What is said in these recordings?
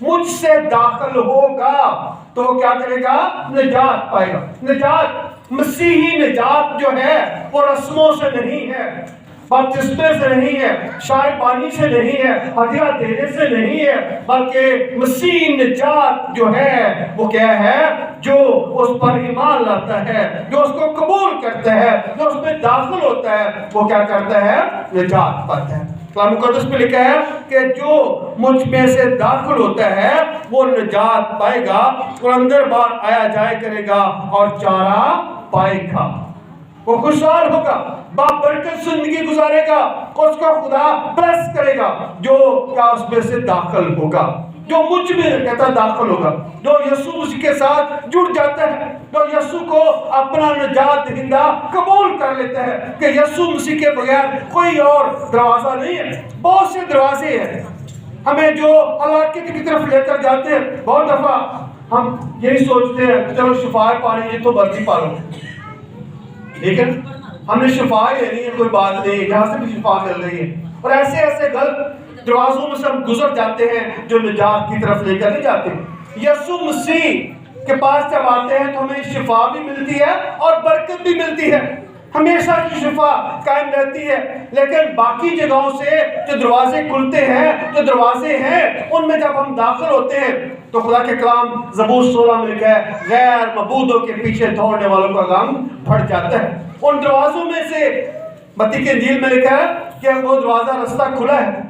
مجھ سے داخل ہوگا تو وہ کیا کرے گا؟ نجات پائے گا۔ نجات، مسیحی نجات جو ہے وہ رسموں سے نہیں ہے، بپتسمے سے نہیں ہے، شائع پانی سے نہیں ہے، ہدیہ دینے سے نہیں ہے، بلکہ مسیح نجات جو ہے وہ کیا ہے؟ جو اس پر ایمان لاتا ہے، جو اس کو قبول کرتا ہے، جو اس میں داخل ہوتا ہے، وہ کیا کرتا ہے؟ نجات پاتا ہے۔ کلام مقدس میں لکھا ہے کہ جو مجھ میں سے داخل ہوتا ہے وہ نجات پائے گا اور اندر باہر آیا جائے کرے گا اور چارہ پائے گا۔ وہ خوشحال ہوگا، بابرکت زندگی گزارے گا، اس کو خدا بلیس کرے گا جو کیا اس میں سے داخل ہوگا، جو مجھ میں کہتا داخل ہوگا، جو یسوع مسیح کے ساتھ جڑ جاتا ہے، جو یسوع کو اپنا نجات دہندہ قبول کر لیتا ہے کہ یسوع مسیح کے بغیر کوئی اور دروازہ نہیں ہے۔ بہت سے دروازے ہیں ہمیں جو ہلاکت کی طرف لے کر جاتے ہیں۔ بہت دفعہ ہم یہی سوچتے ہیں چلو شفا پانی ہے تو مرضی پالو، لیکن ہم نے شفا لینی ہے، کوئی بات نہیں، یہاں سے بھی شفا مل رہی ہے۔ اور ایسے ایسے غلط دروازوں میں سے ہم گزر جاتے ہیں جو نجات کی طرف لے کر نہیں جاتے۔ یسوع مسیح کے پاس جب آتے ہیں تو ہمیں شفا بھی ملتی ہے اور برکت بھی ملتی ہے، ہمیشہ کی شفا قائم رہتی ہے۔ لیکن باقی جگہوں سے جو دروازے کھلتے ہیں، جو دروازے ہیں، ان میں جب ہم داخل ہوتے ہیں تو خدا کے کلام زبور 16 میں لکھا ہے غیر معبودوں کے پیچھے دوڑنے والوں کا غم بڑھ جاتا ہے۔ ان دروازوں میں سے متی کی انجیل میں لکھا ہے کہ وہ دروازہ رستہ کھلا ہے،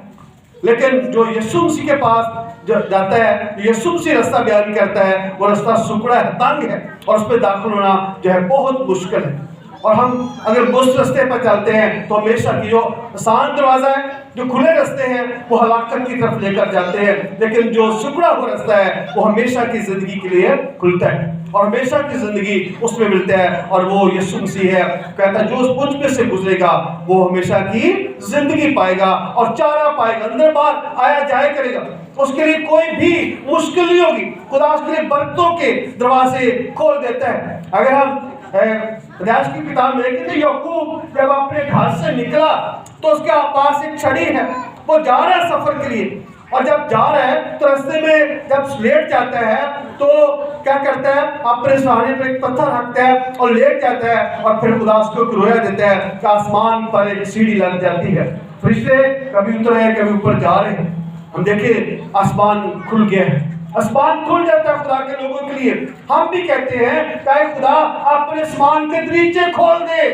لیکن جو یسوع مسیح کے پاس جاتا ہے، یسوع مسیح رستہ بیان کرتا ہے، وہ رستہ سکڑا ہے، تنگ ہے، اور اس پہ داخل ہونا جو ہے بہت مشکل ہے۔ اور ہم اگر اس رستے پر چلتے ہیں تو ہمیشہ کی جو آسان دروازہ ہے، جو کھلے رستے ہیں، وہ ہلاکت کی طرف لے کر جاتے ہیں، لیکن جو سکڑا ہوا رستہ ہے وہ ہمیشہ کی زندگی کے لیے کھلتا ہے اور ہمیشہ کی زندگی اس میں ملتا ہے، اور وہ یسوع مسیح ہے۔ کہتا ہے جو اس مجھ میں سے گزرے گا وہ ہمیشہ کی زندگی پائے گا اور چارہ پائے گا، اندر باہر آیا جائے کرے گا، اس کے لیے کوئی بھی مشکل نہیں ہوگی۔ خدا اس کے لیے برکتوں کے دروازے کھول دیتا ہے۔ اگر ہم پیدائش کی کتاب میں دیکھیں تو یعقوب جب اپنے گھر سے نکلا تو اس کے پاس ایک چھڑی ہے، وہ جا رہا ہے سفر کے لیے، اور جب جا رہا ہے تو رستے میں جب لیٹ جاتا ہے تو کیا کرتا ہے؟ اپنے سہارے پر ایک پتھر رکھتا ہے اور لیٹ جاتا ہے، اور پھر خدا اس کو ایک رویا دیتا ہے کہ آسمان پر ایک سیڑھی لگ جاتی ہے، فرشتے کبھی اتر رہے ہیں کبھی اوپر جا رہے ہیں۔ ہم دیکھیں آسمان کھل گیا ہے، آسمان کھل جاتا ہے خدا کے لوگوں کے لیے۔ ہم بھی کہتے ہیں کہ اے خدا اپنے آسمان کے دریچے کھول دے،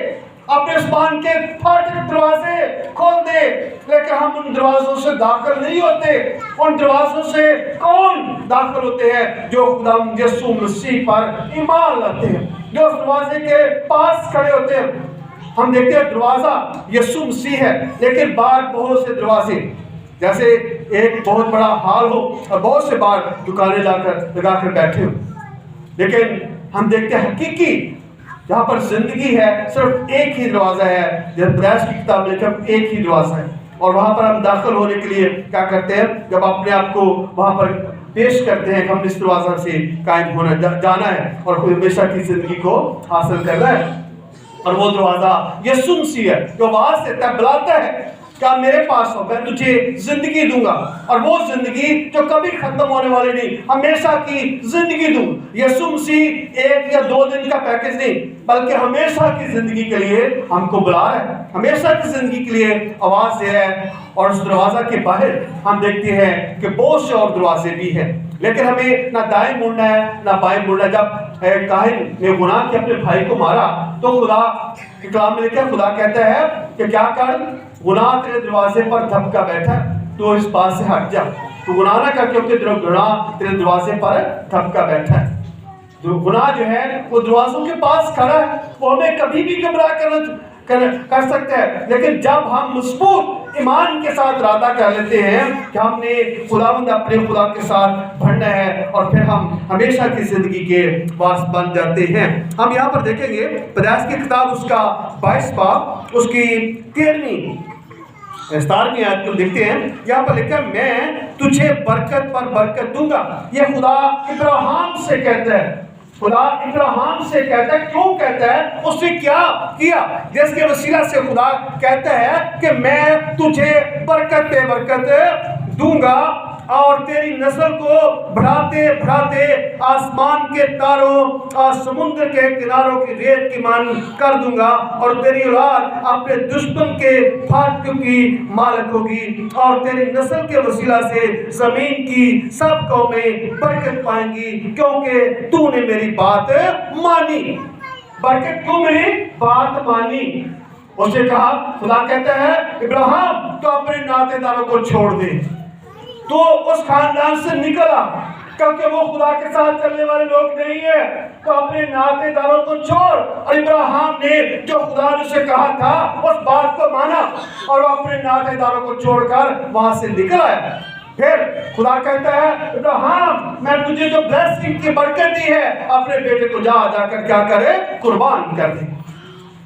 اپنے آسمان کے پھاٹک دروازے کھول دے، لیکن ہم ان دروازوں سے داخل نہیں ہوتے۔ ان دروازوں سے کون داخل ہوتے ہیں؟ جو خدا یسوع مسیح پر ایمان لاتے ہیں، جو اس دروازے کے پاس کھڑے ہوتے ہیں۔ ہم دیکھتے ہیں دروازہ یسوع مسیح ہے، لیکن باہر بہت سے دروازے، جیسے ایک بہت بڑا ہال ہو اور بہت سے باہر دکانیں لگا کر بیٹھے ہو، لیکن ہم دیکھتے ہیں حقیقی جہاں پر زندگی ہے صرف ایک ہی دروازہ ہے۔ جب پیدائش کی کتاب میں ایک ہی دروازہ ہے، اور وہاں پر ہم داخل ہونے کے لیے کیا کرتے ہیں؟ جب اپنے آپ کو وہاں پر پیش کرتے ہیں کہ ہم اس دروازہ سے قائم ہونا جانا ہے اور خود ہمیشہ کی زندگی کو حاصل کرنا ہے، اور وہ دروازہ یسوع مسیح ہے جو آواز دیتا ہے، بلاتا ہے کہ میرے پاس ہو، میں تجھے زندگی دوں گا، اور وہ زندگی جو کبھی ختم ہونے والی نہیں، ہمیشہ کی زندگی دوں۔ یسوع مسیح ایک یا دو دن کا پیکج نہیں، بلکہ ہمیشہ کی زندگی کے لیے ہم کو بلا رہا ہے، ہمیشہ کی زندگی کے لیے آواز دے رہا ہے۔ اور اس دروازہ کے باہر ہم دیکھتے ہیں کہ بہت سے اور دروازے بھی ہیں، لیکن ہمیں نہ دائیں مڑنا ہے نہ بائیں مڑنا ہے۔ جب کاہن نے گناہ کے اپنے بھائی کو مارا تو خدا کے کلام میں لکھا ہے، خدا کہتا ہے کہ کیا کر، گناہ تیرے دروازے پر دھبکا بیٹھا، تو اس بات سے ہٹ جا، تو گناہ نہ کر، کیونکہ گناہ تیرے دروازے پر دھبکا بیٹھا ہے۔ جو گناہ جو ہے وہ دروازوں کے پاس کھڑا ہے، وہ ہمیں کبھی بھی گمراہ کر سکتا ہے، لیکن جب ہم مضبوط ایمان کے ساتھ ارادہ کر لیتے ہیں کہ ہم نے خداوند اپنے خدا کے ساتھ بڑھنا ہے، اور پھر ہم ہمیشہ کی زندگی کے وارث بن جاتے ہیں۔ ہم یہاں پر دیکھیں گے پیدائش کی کتاب اس کا 22 باب اس کی 13ویں 17ویں آیت کو دیکھتے ہیں۔ یہاں پر لکھا ہے میں تجھے برکت پر برکت دوں گا۔ یہ خدا ابراہیم سے کہتا ہے، خدا ابراہیم سے کہتا ہے، کیوں کہتا ہے؟ اس نے کیا کیا جس کے وسیلہ سے خدا کہتا ہے کہ میں تجھے برکت پہ برکت دوں گا، اور تیری نسل کو بڑھاتے بڑھاتے آسمان کے تاروں اور سمندر کے کناروں کی ریت کی مان کر دوں گا، اور تیری اولاد اپنے دشمن کے پھاٹکوں کی مالک ہوگی، اور تیری نسل کے وسیلہ سے زمین کی سب قومیں برکت پائیں گی، کیونکہ تو نے میری بات مانی۔ برکت کیوں میری بات مانی؟ اسے کہا، خدا کہتا ہے ابراہیم تو اپنے ناطے داروں کو چھوڑ دے، تو اس خاندان سے نکلا، کیونکہ وہ خدا کے ساتھ چلنے والے لوگ نہیں ہیں، تو اپنے ناطے داروں کو چھوڑ۔ اور ابراہیم نے جو خدا نے اسے کہا تھا اس بات کو مانا، اور وہ اپنے ناطے داروں کو چھوڑ کر وہاں سے نکل آیا۔ پھر خدا کہتا ہے ابراہیم میں تجھے جو بلیسنگ کی برکت دی ہے، اپنے بیٹے کو جا کر کیا کرے؟ قربان کر دے۔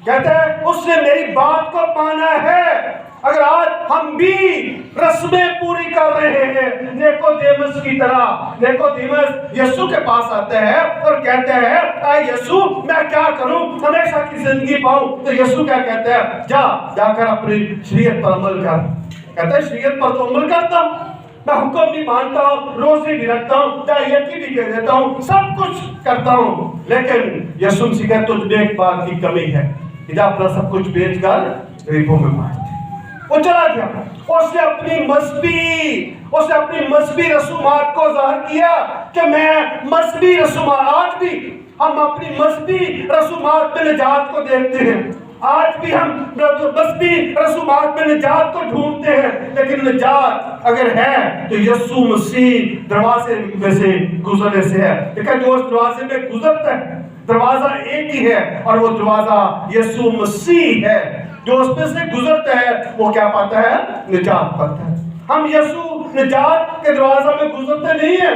کہتا ہے اس نے میری بات کو مانا ہے۔ اگر آج ہم بھی رسمیں پوری کر رہے ہیں، نیکودیمس کی طرح، نیکودیمس یسوع کے پاس آتا ہے اور کہتا ہے اے یسوع میں کیا کروں ہمیشہ کی زندگی پاؤں؟ تو یسوع کیا کہتا ہے؟ جا کر اپنی شریعت پر عمل کر۔ کہتا ہے شریعت پر تو عمل کرتا ہوں، میں حکم بھی مانتا ہوں، روزے بھی رکھتا ہوں، یقین بھی کہہ دیتا ہوں، سب کچھ کرتا ہوں، لیکن یسوع سے کہتا تجھ میں ایک بات کی کمی ہے، جا اپنا سب کچھ بیچ کر غریبوں میں بانٹ دے۔ وہ چلا گیا، اس نے اپنی مذہبی رسومات کو ظاہر کیا کہ میں مذہبی رسومات، آج بھی ہم اپنی مذہبی رسومات میں نجات کو دیکھتے ہیں، آج بھی ہم مذہبی رسومات میں نجات کو ڈھونڈتے ہیں، لیکن نجات اگر ہے تو یسوع مسیح دروازے میں سے گزرنے سے ہے۔ لیکن جو اس دروازے میں گزرتا ہے، دروازہ ایک ہی ہے، اور وہ دروازہ یسوع مسیح ہے۔ جو اس میں سے گزرتا ہے وہ کیا پاتا ہے؟ نجات پاتا ہے۔ ہم یسوع نجات کے دروازہ میں گزرتے نہیں ہیں،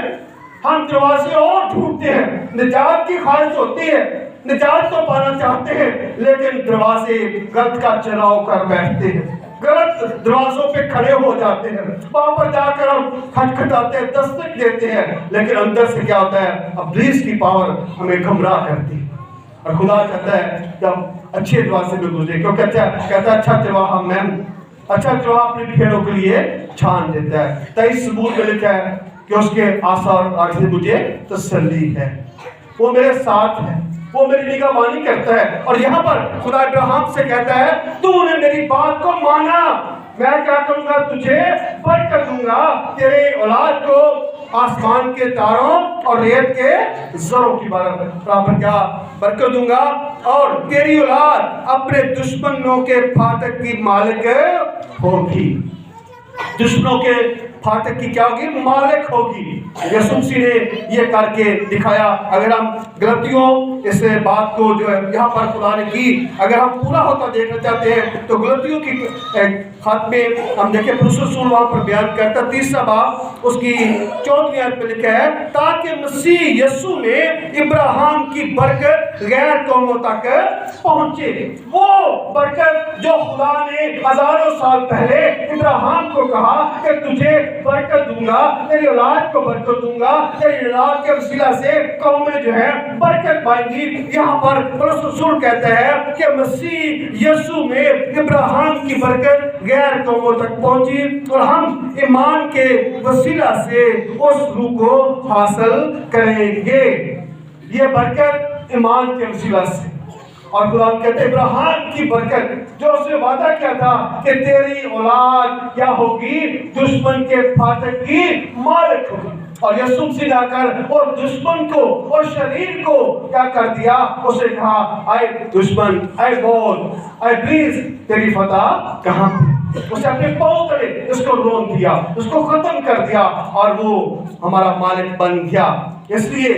ہم دروازے اور ڈھونڈتے ہیں۔ نجات کی خواہش ہوتی ہے، نجات تو پانا چاہتے ہیں، لیکن دروازے غلط کا چناؤ کر بیٹھتے ہیں، غلط دروازوں پہ کھڑے ہو جاتے ہیں، وہاں پر جا کر ہم کھٹکھٹاتے ہیں، دستک دیتے ہیں، لیکن اندر سے کیا ہوتا ہے؟ ابلیس کی پاور ہمیں گمراہ کرتی ہے۔ اور خدا کہتا ہے کہ ہم اچھے دروازے میں گزرے، کیوں کہتا ہے اچھا چرواہا میں اچھا چرواہا اپنی بھیڑوں کے لیے چھان دیتا ہے۔ 23 ثبوت میں لکھا ہے کہ اس کے آثار آج سے مجھے تسلی ہے، وہ میرے ساتھ ہے، وہ میری نگہبانی کرتا ہے۔ اور یہاں پر خدا ابراہیم سے کہتا ہے تو نے میری بات کو مانا، میں کیا کروں گا؟ تجھے برکت دوں گا، تیرے اولاد کو آسمان کے تاروں اور ریت کے زروں کی برابر کیا برکت دوں گا، اور تیری اولاد اپنے دشمنوں کے پھاٹک کی مالک ہوگی۔ دشمنوں کے پھاٹک کی کیا ہوگی؟ مالک ہوگی۔ یسوع مسیح نے یہ کر کے دکھایا۔ اگر ہم غلطیوں اس بات کو جو ہے یہاں پر خدا نے کی، اگر ہم پورا ہوتا دیکھنا چاہتے ہیں تو غلطیوں کی خاتمے ہم دیکھیں پولس رسول وہاں پر بیان کرتا، 30 باب اس کی 14 آیت پہ لکھا ہے تاکہ مسیح یسوع میں ابراہیم کی برکت غیر قوموں تک پہنچے۔ وہ برکت جو خدا نے ہزاروں سال پہلے ابراہیم کو کہا کہ تجھے برکت دوں گا، تیری اولاد کو برکت دوں گا، تیری اولاد کے وسیلہ سے قومیں جو ہے برکت پائیں گی۔ یہاں پر پولس رسول کہتا ہے کہ مسیح یسوع میں ابراہیم کی برکت غیر قوموں تک پہنچی، اور ہم ایمان کے وسیلہ سے اس روح کو حاصل کریں گے۔ یہ برکت ایمان کے وسیلہ سے، اور قرآن کہتے ہیں ابراہیم کی برکت جو اس نے وعدہ کیا تھا کہ تیری اولاد کیا ہوگی؟ دشمن کے پھاٹک کی مالک ہوگی۔ اور یسوع مسیح نے آ کر اور دشمن کو اور شریر کو کیا کر دیا؟ اسے کہا اے دشمن، اے بول، اے ابلیس، تیری فتح کہاں پہ؟ اسے اپنے پاؤں تلے اس کو رون دیا، اس کو ختم کر دیا، اور وہ ہمارا مالک بن گیا۔ اس لیے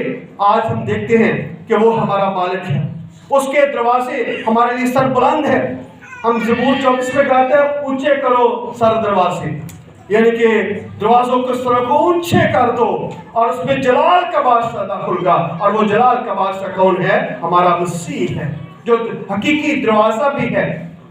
آج ہم دیکھتے ہیں کہ وہ ہمارا مالک ہے، اس کے دروازے ہمارے لیے سر بلند ہے۔ ہم زبور 24 میں کہتے ہیں اونچے کرو سر دروازے، یعنی کہ دروازوں کو اس طرح کو اونچے کر دو، اور اس میں جلال کا بادشاہ داخل ہوگا، اور وہ جلال کا بادشاہ کون ہے؟ ہمارا مسیح ہے، جو حقیقی دروازہ بھی ہے،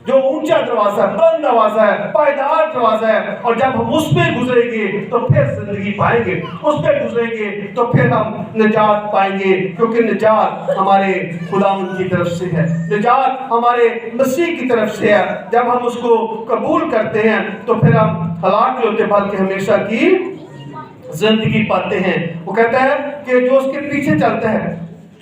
جو اونچا دروازہ ہے، بلند دروازہ ہے، پائیدار دروازہ ہے۔ اور جب ہم اس پہ گزریں گے تو پھر زندگی پائیں گے، اس پہ گزریں گے تو پھر ہم نجات پائیں گے، کیونکہ نجات ہمارے خداوند کی طرف سے ہے، نجات ہمارے مسیح کی طرف سے ہے۔ جب ہم اس کو قبول کرتے ہیں تو پھر ہم ہلاک نہیں ہوتے بلکہ ہمیشہ کی زندگی پاتے ہیں۔ وہ کہتا ہے کہ جو اس کے پیچھے چلتا ہے،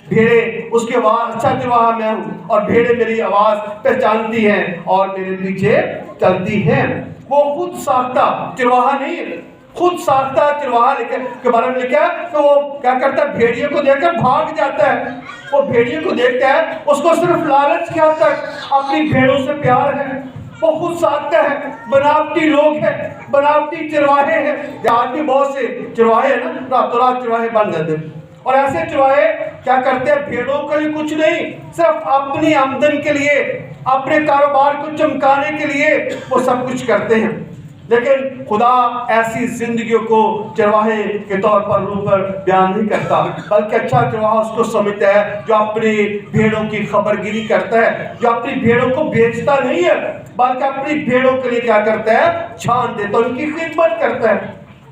بھیڑے اس کی آواز، اچھا چرواہا میں ہوں اور بھیڑے میری آواز پہچانتی ہیں اور میرے پیچھے چلتی ہیں۔ وہ خود ساختہ چرواہا نہیں ہے، خود ساختہ چرواہا کے بارے میں لکھا ہے کہ وہ کیا کرتا ہے، بھیڑیے کو دیکھ کر بھاگ جاتا ہے۔ وہ بھیڑیے کو دیکھتا ہے، اس کو صرف لالچ کیا تک اپنی بھیڑوں سے پیار ہے۔ وہ خود ساختہ ہے، بناوٹی لوگ ہیں، بناوٹی چرواہے ہیں۔ آج بھی بہت سے چرواہے ہیں نا، راتوں رات چرواہے بن جاتے ہیں، اور ایسے چرواہے کیا کرتے ہیں، بھیڑوں کے لیے کچھ نہیں، صرف اپنی آمدن کے لیے، اپنے کاروبار کو چمکانے کے لیے وہ سب کچھ کرتے ہیں۔ لیکن خدا ایسی زندگیوں کو چرواہے کے طور پر روح پر بیان نہیں کرتا، بلکہ اچھا چرواہا اس کو سمجھتا ہے جو اپنی بھیڑوں کی خبرگیری کرتا ہے، جو اپنی بھیڑوں کو بیچتا نہیں ہے بلکہ اپنی بھیڑوں کے لیے کیا کرتا ہے، چھان دیتا ہے، ان کی خدمت کرتا ہے۔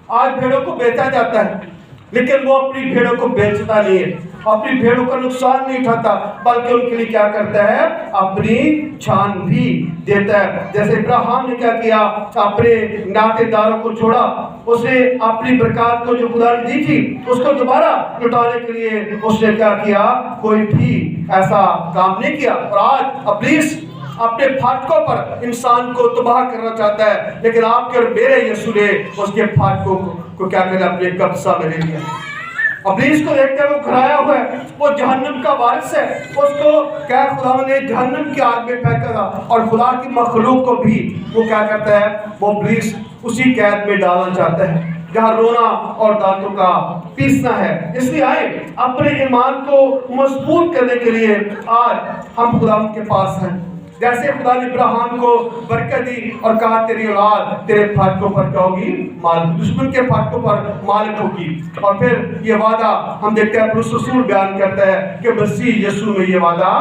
آج بھیڑوں کو بیچا جاتا ہے لیکن وہ اپنی بھیڑوں کو بیچتا نہیں ہے، اپنی بھیڑوں کا نقصان نہیں اٹھاتا، بلکہ ان کے لیے کیا کرتا ہے، اپنی چھان بھی دیتا ہے۔ جیسے ابراہیم نے کیا کیا، اپنے ناطے داروں کو چھوڑا، اس نے اپنی برکات کو جو خدا نے دی تھی اس کو دوبارہ لوٹانے کے لیے اس نے کیا کیا، کوئی بھی ایسا کام نہیں کیا۔ اور آج ابلیس اپنے پھاٹکوں پر انسان کو تباہ کرنا چاہتا ہے، لیکن آپ کے اور میرے یسوع نے اس کے پھاٹکوں کو کیا کرنا، اپنے قبضہ میں لے لیا۔ ابلیس کو دیکھتے ہیں وہ گھرایا ہوا ہے، وہ جہنم کا وارث ہے، اس کو کیا خدا نے جہنم کی آگ میں پھینکا تھا، اور خدا کی مخلوق کو بھی وہ کیا کرتا ہے، وہ ابلیس اسی قید میں ڈالنا چاہتا ہے جہاں رونا اور دانتوں کا پیسنا ہے۔ اس لیے آئے اپنے ایمان کو مضبوط کرنے کے لیے آج ہم خدا کے پاس ہیں۔ جیسے خدا نے ابراہیم کو برکت دی اور کہا تیری اولاد تیرے پھاٹکوں پر کیا ہوگی، مالک، دشمن کے پھاٹکوں پر مالک ہوگی۔ اور پھر یہ وعدہ ہم دیکھتے ہیں پولس رسول بیان کرتا ہے کہ مسیح یسوع میں یہ وعدہ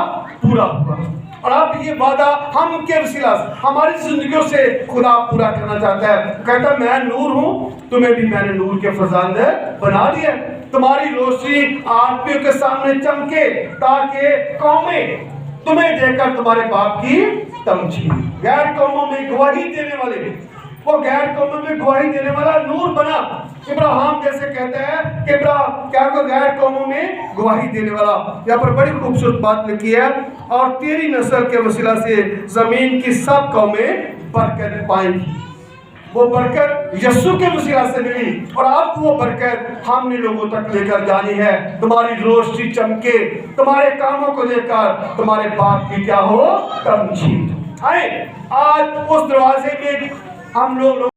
پورا ہوا، اور اب یہ وعدہ ہم کے وسیلہ سے ہماری زندگیوں سے خدا پورا کرنا چاہتا ہے۔ کہتا ہے میں نور ہوں، تمہیں بھی میں نے نور کے فرزند بنا دیا، تمہاری روشنی آدمیوں کے سامنے چمکے تاکہ قومیں تمہیں دیکھ کر تمہارے باپ کی تمجید، غیر قوموں میں گواہی دینے والے، وہ غیر قوموں میں گواہی دینے والا نور بنا۔ ابراہیم جیسے کہتے ہیں کہ کیا کو غیر قوموں میں گواہی دینے والا۔ یہاں پر بڑی خوبصورت بات لکھی ہے، اور تیری نسل کے وسیلہ سے زمین کی سب قومیں برکت پائیں گی۔ وہ برکت یسوع کے وسیلہ سے ملی، اور اب وہ برکت ہم نے لوگوں تک لے کر جانی ہے۔ تمہاری روشنی چمکے تمہارے کاموں کو دیکھ کر تمہارے باپ کی کیا ہو، تمجید۔ آئے آج اس دروازے میں ہم لوگ